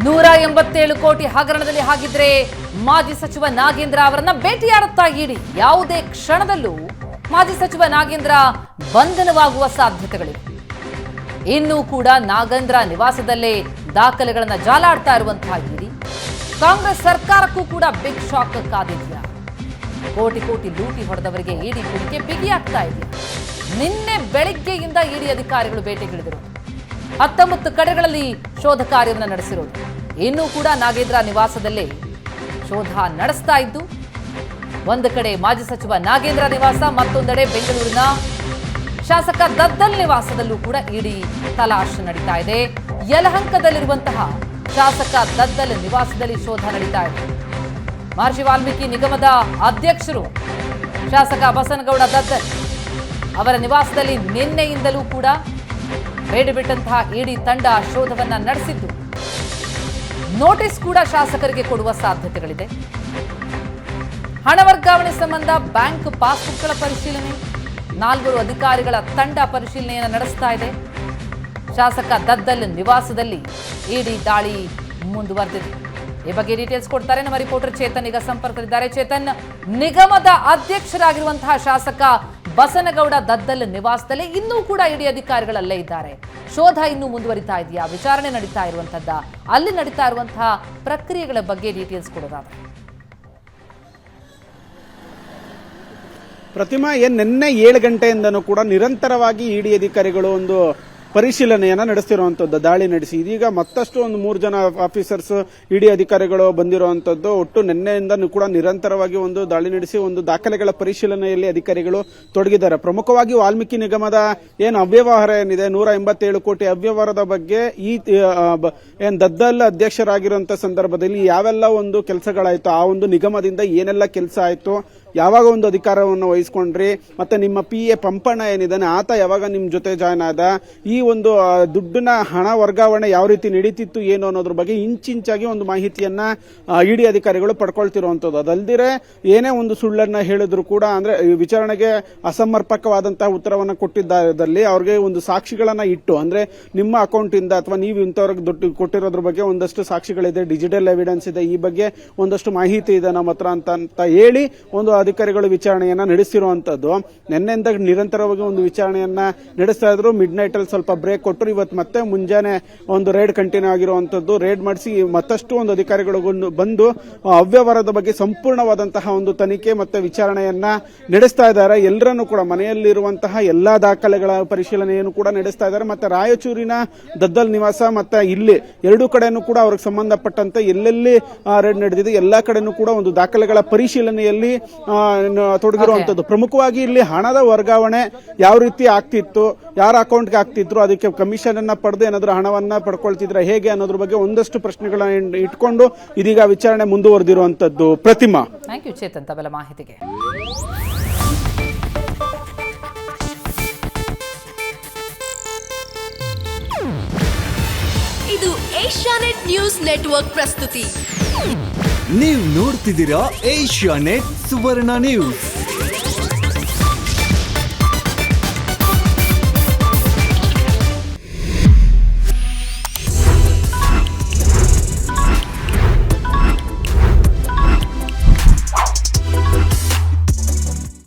187 ಕೋಟಿ ಹಗರಣದಲ್ಲಿ ಹಾಗಿದ್ರೆ ಮಾಜಿ ಸಚಿವ ನಾಗೇಂದ್ರ ಅವರನ್ನ ಭೇಟಿಯಾಡುತ್ತಾ ಇಡಿ. ಯಾವುದೇ ಕ್ಷಣದಲ್ಲೂ ಮಾಜಿ ಸಚಿವ ನಾಗೇಂದ್ರ ಬಂಧನವಾಗುವ ಸಾಧ್ಯತೆಗಳಿವೆ. ಇನ್ನೂ ಕೂಡ ನಾಗೇಂದ್ರ ನಿವಾಸದಲ್ಲೇ ದಾಖಲೆಗಳನ್ನ ಜಾಲಾಡ್ತಾ ಇರುವಂತಹ ಇಡಿ. ಕಾಂಗ್ರೆಸ್ ಸರ್ಕಾರಕ್ಕೂ ಕೂಡ ಬಿಗ್ ಶಾಕ್ ಕಾದಿದೆಯಾ? ಕೋಟಿ ಕೋಟಿ ಲೂಟಿ ಹೊಡೆದವರಿಗೆ ಇಡಿ ಕುಣಿಕೆ ಬಿಗಿಯಾಗ್ತಾ ಇದೆಯಾ? ನಿನ್ನೆ ಬೆಳಗ್ಗೆಯಿಂದ ಇಡಿ ಅಧಿಕಾರಿಗಳು ಭೇಟಿಗಿಳಿದರು. 19 ಕಡೆಗಳಲ್ಲಿ ಶೋಧ ಕಾರ್ಯವನ್ನು ನಡೆಸಿರೋದು. ಇನ್ನೂ ಕೂಡ ನಾಗೇಂದ್ರ ನಿವಾಸದಲ್ಲೇ ಶೋಧ ನಡೆಸ್ತಾ ಇದ್ದು, ಒಂದು ಕಡೆ ಮಾಜಿ ಸಚಿವ ನಾಗೇಂದ್ರ ನಿವಾಸ, ಮತ್ತೊಂದೆಡೆ ಬೆಂಗಳೂರಿನ ಶಾಸಕ ದದ್ದಲ್ ನಿವಾಸದಲ್ಲೂ ಕೂಡ ಇಡಿ ತಲಾಶ್ ನಡೀತಾ ಇದೆ. ಯಲಹಂಕದಲ್ಲಿರುವಂತಹ ಶಾಸಕ ದದ್ದಲ್ ನಿವಾಸದಲ್ಲಿ ಶೋಧ ನಡೀತಾ ಇದೆ. ಮಹರ್ಷಿ ವಾಲ್ಮೀಕಿ ನಿಗಮದ ಅಧ್ಯಕ್ಷರು ಶಾಸಕ ಬಸನಗೌಡ ದದ್ದಲ್ ಅವರ ನಿವಾಸದಲ್ಲಿ ನಿನ್ನೆಯಿಂದಲೂ ಕೂಡ ಬೇಡಿ ಬಿಟ್ಟಂತಹ ಇಡಿ ತಂಡ ಶೋಧವನ್ನ ನಡೆಸಿದ್ದು, ನೋಟಿಸ್ ಕೂಡ ಶಾಸಕರಿಗೆ ಕೊಡುವ ಸಾಧ್ಯತೆಗಳಿದೆ. ಹಣ ವರ್ಗಾವಣೆ ಸಂಬಂಧ ಬ್ಯಾಂಕ್ ಪಾಸ್ಬುಕ್ಗಳ ಪರಿಶೀಲನೆ, 4 ಅಧಿಕಾರಿಗಳ ತಂಡ ಪರಿಶೀಲನೆಯನ್ನು ನಡೆಸ್ತಾ ಇದೆ. ಶಾಸಕ ದದ್ದಲ್ ನಿವಾಸದಲ್ಲಿ ಇಡಿ ದಾಳಿ ಮುಂದುವರೆದಿದೆ. ಈ ಬಗ್ಗೆ ಡೀಟೇಲ್ಸ್ ಕೊಡ್ತಾರೆ ನಮ್ಮ ರಿಪೋರ್ಟರ್ ಚೇತನ್. ಈಗ ಸಂಪರ್ಕದಲ್ಲಿದ್ದಾರೆ. ಚೇತನ್, ನಿಗಮದ ಅಧ್ಯಕ್ಷರಾಗಿರುವಂತಹ ಶಾಸಕ ಬಸನಗೌಡ ದದ್ದಲ್ ನಿವಾಸದಲ್ಲಿ ಇನ್ನೂ ಕೂಡ ಇಡಿ ಅಧಿಕಾರಿಗಳಲ್ಲೇ ಇದ್ದಾರೆ. ಶೋಧ ಇನ್ನೂ ಮುಂದುವರಿತಾ ಇದೆಯಾ? ವಿಚಾರಣೆ ನಡೀತಾ ಇರುವಂತದ್ದ? ಅಲ್ಲಿ ನಡೀತಾ ಇರುವಂತಹ ಪ್ರಕ್ರಿಯೆಗಳ ಬಗ್ಗೆ ಡೀಟೇಲ್ಸ್ ಕೊಡೋದಾದ್ರೆ. ಪ್ರತಿಮಾ, ನಿನ್ನೆ 7 ಗಂಟೆಯಿಂದನೂ ಕೂಡ ನಿರಂತರವಾಗಿ ಇಡಿ ಅಧಿಕಾರಿಗಳು ಒಂದು ಪರಿಶೀಲನೆಯನ್ನ ನಡೆಸ್ತಿರುವಂತದ್ದು, ದಾಳಿ ನಡೆಸಿ. ಇದೀಗ ಮತ್ತಷ್ಟು ಒಂದು 3 ಜನ ಆಫೀಸರ್ಸ್ ಇಡಿ ಅಧಿಕಾರಿಗಳು ಬಂದಿರುವಂತದ್ದು. ಒಟ್ಟು ನಿನ್ನೆಯಿಂದನೂ ಕೂಡ ನಿರಂತರವಾಗಿ ಒಂದು ದಾಳಿ ನಡೆಸಿ ಒಂದು ದಾಖಲೆಗಳ ಪರಿಶೀಲನೆಯಲ್ಲಿ ಅಧಿಕಾರಿಗಳು ತೊಡಗಿದ್ದಾರೆ. ಪ್ರಮುಖವಾಗಿ ವಾಲ್ಮೀಕಿ ನಿಗಮದ ಏನು ಅವ್ಯವಹಾರ ಏನಿದೆ, 187 ಕೋಟಿ ಅವ್ಯವಹಾರದ ಬಗ್ಗೆ ಈ ದದ್ದಲ್ ಅಧ್ಯಕ್ಷರಾಗಿರುವಂತಹ ಸಂದರ್ಭದಲ್ಲಿ ಯಾವೆಲ್ಲ ಒಂದು ಕೆಲಸಗಳಾಯ್ತು, ಆ ಒಂದು ನಿಗಮದಿಂದ ಏನೆಲ್ಲ ಕೆಲಸ ಆಯ್ತು, ಯಾವಾಗ ಒಂದು ಅಧಿಕಾರವನ್ನು ವಹಿಸ್ಕೊಂಡ್ರಿ, ಮತ್ತೆ ನಿಮ್ಮ PA ಪಂಪಣ್ಣ ಏನಿದ್ದಾನೆ ಆತ ಯಾವಾಗ ನಿಮ್ ಜೊತೆ ಜಾಯ್ನ್ ಆದ, ಈ ಒಂದು ದುಡ್ಡಿನ ಹಣ ವರ್ಗಾವಣೆ ಯಾವ ರೀತಿ ನಡೀತಿತ್ತು ಏನು ಅನ್ನೋದ್ರ ಬಗ್ಗೆ ಇಂಚಿಂಚಾಗಿ ಒಂದು ಮಾಹಿತಿಯನ್ನ ಇಡಿ ಅಧಿಕಾರಿಗಳು ಪಡ್ಕೊಳ್ತಿರುವಂತದ್ದು. ಅದಲ್ದಿರೆ ಏನೇ ಒಂದು ಸುಳ್ಳನ್ನ ಹೇಳಿದ್ರು ಕೂಡ, ಅಂದ್ರೆ ವಿಚಾರಣೆಗೆ ಅಸಮರ್ಪಕವಾದಂತಹ ಉತ್ತರವನ್ನ ಕೊಟ್ಟಿದ್ದಲ್ಲಿ ಅವ್ರಿಗೆ ಒಂದು ಸಾಕ್ಷಿಗಳನ್ನ ಇಟ್ಟು, ಅಂದ್ರೆ ನಿಮ್ಮ ಅಕೌಂಟ್ ಇಂದ ಅಥವಾ ನೀವು ಇಂಥವ್ರಿಗೆ ದುಡ್ಡು ಕೊಟ್ಟಿರೋದ್ರ ಬಗ್ಗೆ ಒಂದಷ್ಟು ಸಾಕ್ಷಿಗಳಿದೆ, ಡಿಜಿಟಲ್ ಎವಿಡೆನ್ಸ್ ಇದೆ, ಈ ಬಗ್ಗೆ ಒಂದಷ್ಟು ಮಾಹಿತಿ ಇದೆ ನಮ್ಮ ಹತ್ರ ಅಂತ ಹೇಳಿ ಒಂದು ಅಧಿಕಾರಿಗಳು ವಿಚಾರಣೆಯನ್ನ ನಡೆಸಿರುವಂತದ್ದು. ನಿನ್ನೆಯಿಂದ ನಿರಂತರವಾಗಿ ಒಂದು ವಿಚಾರಣೆಯನ್ನ ನಡೆಸ್ತಾ ಇದ್ರು. ಮಿಡ್ ನೈಟ್ ಅಲ್ಲಿ ಸ್ವಲ್ಪ ಬ್ರೇಕ್ ಕೊಟ್ಟರು. ಇವತ್ತು ಮತ್ತೆ ಮುಂಜಾನೆ ಒಂದು ರೇಡ್ ಕಂಟಿನ್ಯೂ ಆಗಿರುವಂತದ್ದು. ರೇಡ್ ಮಾಡಿಸಿ ಮತ್ತಷ್ಟು ಒಂದು ಅಧಿಕಾರಿಗಳು ಬಂದು ಅವ್ಯವಹಾರದ ಬಗ್ಗೆ ಸಂಪೂರ್ಣವಾದಂತಹ ಒಂದು ತನಿಖೆ ಮತ್ತೆ ವಿಚಾರಣೆಯನ್ನ ನಡೆಸ್ತಾ ಇದ್ದಾರೆ. ಎಲ್ಲರನ್ನೂ ಕೂಡ ಮನೆಯಲ್ಲಿರುವಂತಹ ಎಲ್ಲಾ ದಾಖಲೆಗಳ ಪರಿಶೀಲನೆಯನ್ನು ಕೂಡ ನಡೆಸ್ತಾ ಇದ್ದಾರೆ. ಮತ್ತೆ ರಾಯಚೂರಿನ ದದ್ದಲ್ ನಿವಾಸ ಮತ್ತೆ ಇಲ್ಲಿ 2 ಕಡೆನೂ ಕೂಡ ಅವ್ರಿಗೆ ಸಂಬಂಧಪಟ್ಟಂತೆ ಎಲ್ಲೆಲ್ಲಿ ರೇಡ್ ನಡೆದಿದೆ ಎಲ್ಲಾ ಕಡೆನೂ ಕೂಡ ಒಂದು ದಾಖಲೆಗಳ ಪರಿಶೀಲನೆಯಲ್ಲಿ ತೊಡಗಿರುವಂತದ್ದು. ಪ್ರಮುಖವಾಗಿ ಇಲ್ಲಿ ಹಣದ ವರ್ಗಾವಣೆ ಯಾವ ರೀತಿ ಆಗ್ತಿತ್ತು, ಯಾರ ಅಕೌಂಟ್ಗೆ ಆಗ್ತಿದ್ರು, ಅದಕ್ಕೆ ಕಮಿಷನ್ ಅನ್ನ ಪಡೆದು ಏನಾದ್ರೂ ಹಣವನ್ನ ಪಡ್ಕೊಳ್ತಿದ್ರೆ ಹೇಗೆ ಅನ್ನೋದ್ರ ಬಗ್ಗೆ ಒಂದಷ್ಟು ಪ್ರಶ್ನೆಗಳನ್ನ ಇಟ್ಕೊಂಡು ಇದೀಗ ವಿಚಾರಣೆ ಮುಂದುವರೆದಿರುವಂತದ್ದು. ಪ್ರತಿಮಾ, ಥ್ಯಾಂಕ್ ಯು ಚೇತನ್ ತಮ್ಮೆಲ್ಲ ಮಾಹಿತಿಗೆ. ಇದು ಏಷ್ಯಾನೆಟ್ ನ್ಯೂಸ್ ನೆಟ್ವರ್ಕ್ ಪ್ರಸ್ತುತಿ. ನೀವು ನೋಡ್ತಿದ್ದೀರಾ ಏಷ್ಯಾನೆಟ್ ಸುವರ್ಣ ನ್ಯೂಸ್.